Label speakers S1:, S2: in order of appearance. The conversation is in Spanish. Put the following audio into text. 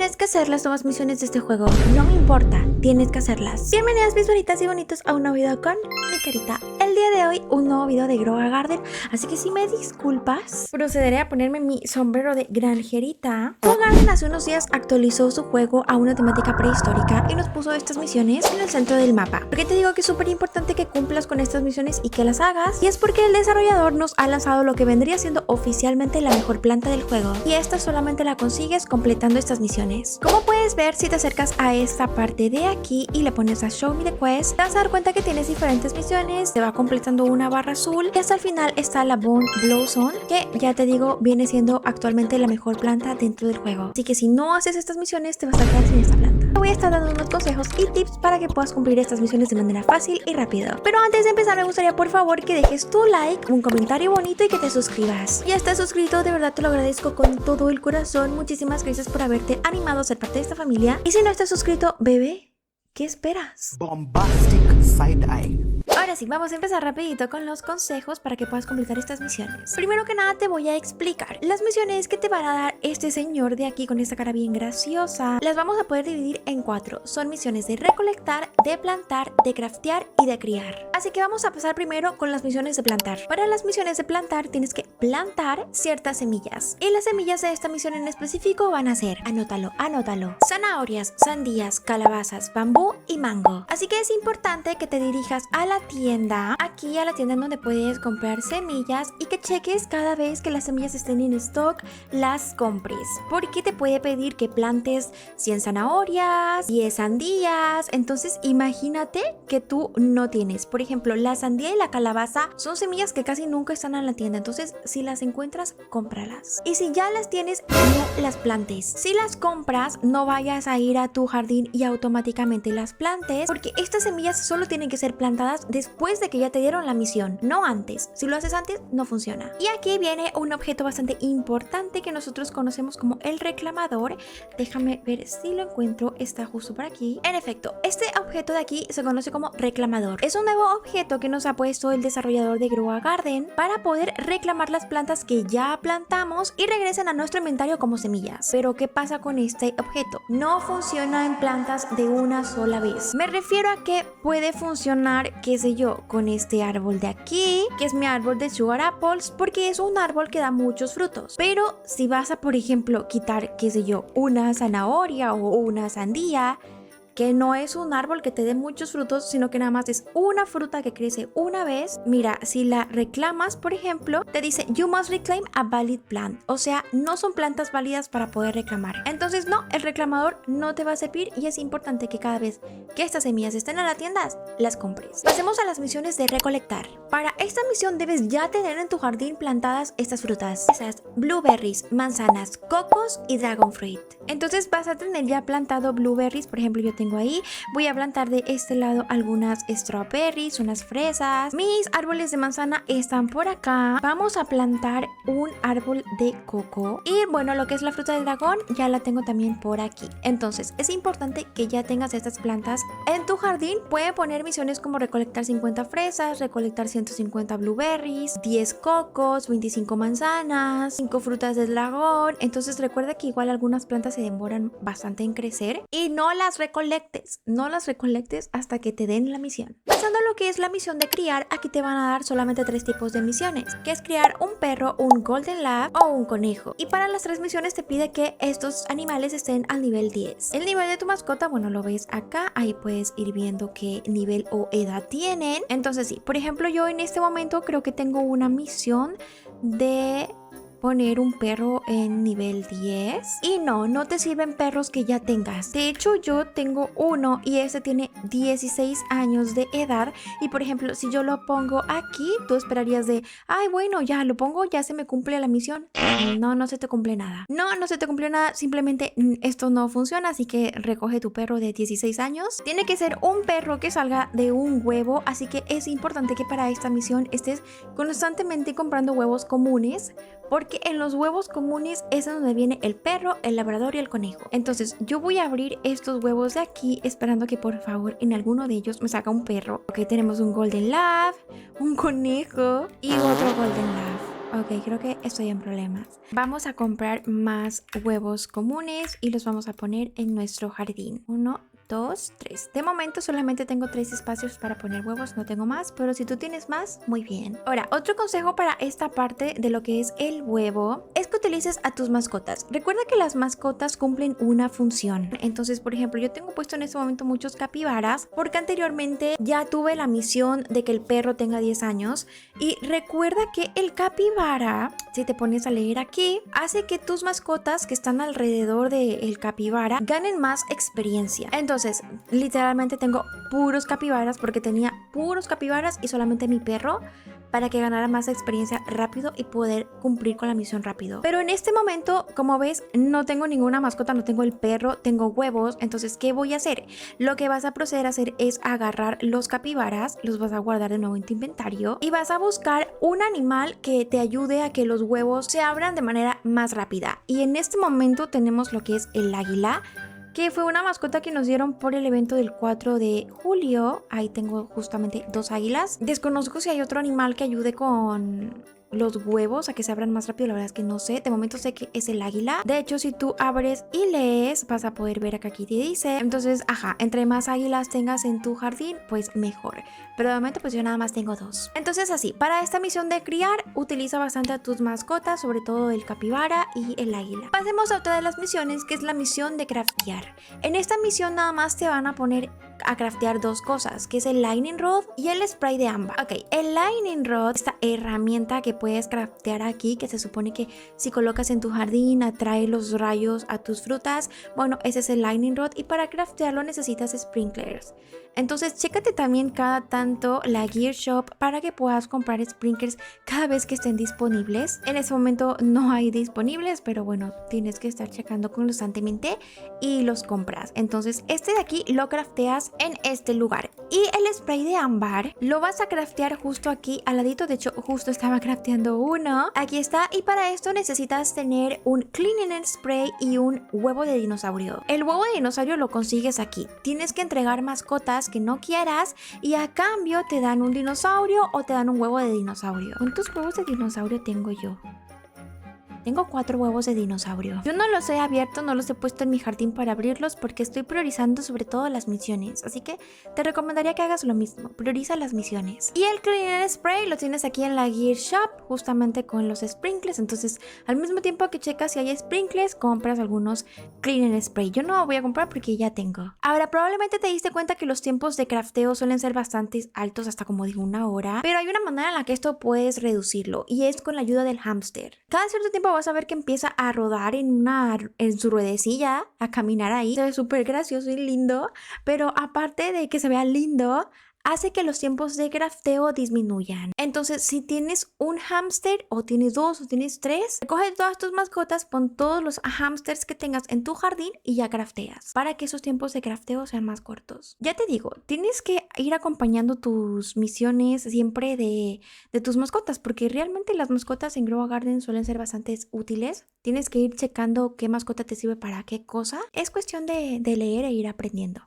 S1: Tienes que hacer las nuevas misiones de este juego, no me importa, tienes que hacerlas. Bienvenidas mis bonitas y bonitos a un nuevo video con mi carita. El día de hoy un nuevo video de Grow a Garden, así que si me disculpas, procederé a ponerme mi sombrero de granjerita. Grow a Garden hace unos días actualizó su juego a una temática prehistórica y nos puso estas misiones en el centro del mapa. ¿Por qué te digo que es súper importante que cumplas con estas misiones y que las hagas? Y es porque el desarrollador nos ha lanzado lo que vendría siendo oficialmente la mejor planta del juego, y esta solamente la consigues completando estas misiones. Como puedes ver, si te acercas a esta parte de aquí y le pones a Show Me the Quest, te vas a dar cuenta que tienes diferentes misiones, te va completando una barra azul y hasta el final está la Bone Blossom, que ya te digo viene siendo actualmente la mejor planta dentro del juego. Así que si no haces estas misiones te vas a quedar sin esta planta. Te voy a estar dando unos consejos y tips para que puedas cumplir estas misiones de manera fácil y rápido. Pero antes de empezar me gustaría por favor que dejes tu like, un comentario bonito y que te suscribas. Ya estás suscrito, de verdad te lo agradezco con todo el corazón. Muchísimas gracias por haberte animado a ser parte de esta familia. Y si no estás suscrito, bebé, ¿qué esperas?
S2: Bombastic side eye.
S1: Ahora sí, vamos a empezar rapidito con los consejos para que puedas completar estas misiones. Primero que nada te voy a explicar las misiones que te van a dar este señor de aquí con esta cara bien graciosa. Las vamos a poder dividir en 4. Son misiones de recolectar, de plantar, de craftear y de criar. Así que vamos a pasar primero con las misiones de plantar. Para las misiones de plantar tienes que plantar ciertas semillas. Y las semillas de esta misión en específico van a ser, anótalo, zanahorias, sandías, calabazas, bambú y mango. Así que es importante que te dirijas a la tienda, aquí a la tienda en donde puedes comprar semillas, y que cheques cada vez que las semillas estén en stock, las compres, porque te puede pedir que plantes 100 zanahorias, 10 sandías. Entonces imagínate que tú no tienes, por ejemplo, la sandía y la calabaza son semillas que casi nunca están en la tienda, entonces si las encuentras, cómpralas, y si ya las tienes, no las plantes. Si las compras, no vayas a ir a tu jardín y automáticamente las plantes, porque estas semillas solo tienen que ser plantadas después de que ya te dieron la misión, no antes. Si lo haces antes, no funciona. Y aquí viene un objeto bastante importante que nosotros conocemos como el reclamador. Déjame ver si lo encuentro, está justo por aquí. En efecto, este objeto de aquí se conoce como reclamador. Es un nuevo objeto que nos ha puesto el desarrollador de Grow a Garden para poder reclamar las plantas que ya plantamos y regresen a nuestro inventario como semillas. Pero ¿qué pasa con este objeto? No funciona en plantas de una sola vez. Me refiero a que puede funcionar, qué sé yo, con este árbol de aquí, que es mi árbol de sugar apples, porque es un árbol que da muchos frutos. Pero si vas a, por ejemplo, quitar, qué sé yo, una zanahoria o una sandía, que no es un árbol que te dé muchos frutos, sino que nada más es una fruta que crece una vez. Mira, si la reclamas, por ejemplo, te dice you must reclaim a valid plant, o sea, no son plantas válidas para poder reclamar. Entonces no, el reclamador no te va a servir, y es importante que cada vez que estas semillas estén en la tienda, las compres. Pasemos a las misiones de recolectar. Para esta misión debes ya tener en tu jardín plantadas estas frutas, esas blueberries, manzanas, cocos y dragon fruit. Entonces vas a tener ya plantado blueberries, por ejemplo yo tengo ahí. Voy a plantar de este lado algunas strawberries, unas fresas. Mis árboles de manzana están por acá. Vamos a plantar un árbol de coco, y bueno, lo que es la fruta del dragón ya la tengo también por aquí. Entonces es importante que ya tengas estas plantas en tu jardín. Pueden poner misiones como recolectar 50 fresas, recolectar 150 blueberries, 10 cocos, 25 manzanas, 5 frutas del dragón. Entonces recuerda que igual algunas plantas se demoran bastante en crecer, y no las recolectes hasta que te den la misión. Pasando a lo que es la misión de criar, aquí te van a dar solamente 3 tipos de misiones, que es criar un perro, un golden lab o un conejo. Y para las 3 misiones te pide que estos animales estén al nivel 10. El nivel de tu mascota, bueno, lo ves acá, ahí puedes ir viendo qué nivel o edad tienen. Entonces sí, por ejemplo, yo en este momento creo que tengo una misión de poner un perro en nivel 10, y no te sirven perros que ya tengas. De hecho yo tengo uno y este tiene 16 años de edad, y por ejemplo si yo lo pongo aquí, tú esperarías de ay bueno, ya lo pongo, ya se me cumple la misión. No se te cumple nada. No se te cumple nada, simplemente esto no funciona. Así que recoge tu perro de 16 años. Tiene que ser un perro que salga de un huevo, así que es importante que para esta misión estés constantemente comprando huevos comunes, porque en los huevos comunes es donde viene el perro, el labrador y el conejo. Entonces yo voy a abrir estos huevos de aquí esperando que por favor en alguno de ellos me salga un perro. Ok, tenemos un golden lab, un conejo y otro golden lab. Ok, creo que estoy en problemas. Vamos a comprar más huevos comunes y los vamos a poner en nuestro jardín. 1, 2, 3. De momento solamente tengo 3 espacios para poner huevos, no tengo más, pero si tú tienes más, muy bien. Ahora, otro consejo para esta parte de lo que es el huevo es que utilices a tus mascotas. Recuerda que las mascotas cumplen una función. Entonces, por ejemplo, yo tengo puesto en este momento muchos capibaras porque anteriormente ya tuve la misión de que el perro tenga 10 años y recuerda que el capibara, si te pones a leer aquí, hace que tus mascotas que están alrededor del capibara ganen más experiencia. Entonces, literalmente tengo puros capibaras porque tenía puros capibaras y solamente mi perro para que ganara más experiencia rápido y poder cumplir con la misión rápido. Pero en este momento, como ves, no tengo ninguna mascota, no tengo el perro, tengo huevos. Entonces, ¿qué voy a hacer? Lo que vas a proceder a hacer es agarrar los capibaras, los vas a guardar de nuevo en tu inventario y vas a buscar un animal que te ayude a que los huevos se abran de manera más rápida. Y en este momento tenemos lo que es el águila, que fue una mascota que nos dieron por el evento del 4 de julio. Ahí tengo justamente 2 águilas. Desconozco si hay otro animal que ayude con los huevos a que se abran más rápido, la verdad es que no sé. De momento sé que es el águila. De hecho, si tú abres y lees, vas a poder ver acá aquí te dice. Entonces, ajá, entre más águilas tengas en tu jardín, pues mejor. Pero de momento, pues yo nada más tengo 2. Entonces, así, para esta misión de criar, utiliza bastante a tus mascotas, sobre todo el capibara y el águila. Pasemos a otra de las misiones, que es la misión de craftear. En esta misión nada más te van a poner a craftear 2 cosas, que es el lightning rod y el spray de ámbar. Ok, el lightning rod, esta herramienta que puedes craftear aquí, que se supone que si colocas en tu jardín atrae los rayos a tus frutas. Bueno, ese es el lightning rod y para craftearlo necesitas sprinklers. Entonces, chécate también cada tanto la Gear Shop para que puedas comprar sprinklers cada vez que estén disponibles. En este momento no hay disponibles, pero bueno, tienes que estar checando constantemente y los compras. Entonces, este de aquí lo crafteas en este lugar. Y el spray de ámbar lo vas a craftear justo aquí al ladito. De hecho, justo estaba crafteando uno. Aquí está. Y para esto necesitas tener un cleaning spray y un huevo de dinosaurio. El huevo de dinosaurio lo consigues aquí. Tienes que entregar mascotas que no quieras y a cambio te dan un dinosaurio o te dan un huevo de dinosaurio. ¿Cuántos huevos de dinosaurio tengo yo? Tengo 4 huevos de dinosaurio. Yo no los he abierto, no los he puesto en mi jardín para abrirlos porque estoy priorizando sobre todo las misiones. Así que te recomendaría que hagas lo mismo, prioriza las misiones. Y el Cleaner Spray lo tienes aquí en la Gear Shop, justamente con los sprinkles. Entonces, al mismo tiempo que checas si hay sprinkles, compras algunos Cleaner Spray. Yo no voy a comprar porque ya tengo. Ahora, probablemente te diste cuenta que los tiempos de crafteo suelen ser bastante altos, hasta como digo 1 hora. Pero hay una manera en la que esto puedes reducirlo y es con la ayuda del hámster. Cada cierto tiempo vas a ver que empieza a rodar en su ruedecilla, a caminar ahí. Se ve súper gracioso y lindo, pero aparte de que se vea lindo, hace que los tiempos de crafteo disminuyan. Entonces, si tienes un hámster o tienes 2 o tienes 3, coge todas tus mascotas, pon todos los hámsters que tengas en tu jardín y ya crafteas para que esos tiempos de crafteo sean más cortos. Ya te digo, tienes que ir acompañando tus misiones siempre de tus mascotas, porque realmente las mascotas en Grow a Garden suelen ser bastante útiles. Tienes que ir checando qué mascota te sirve para qué cosa. Es cuestión de leer e ir aprendiendo.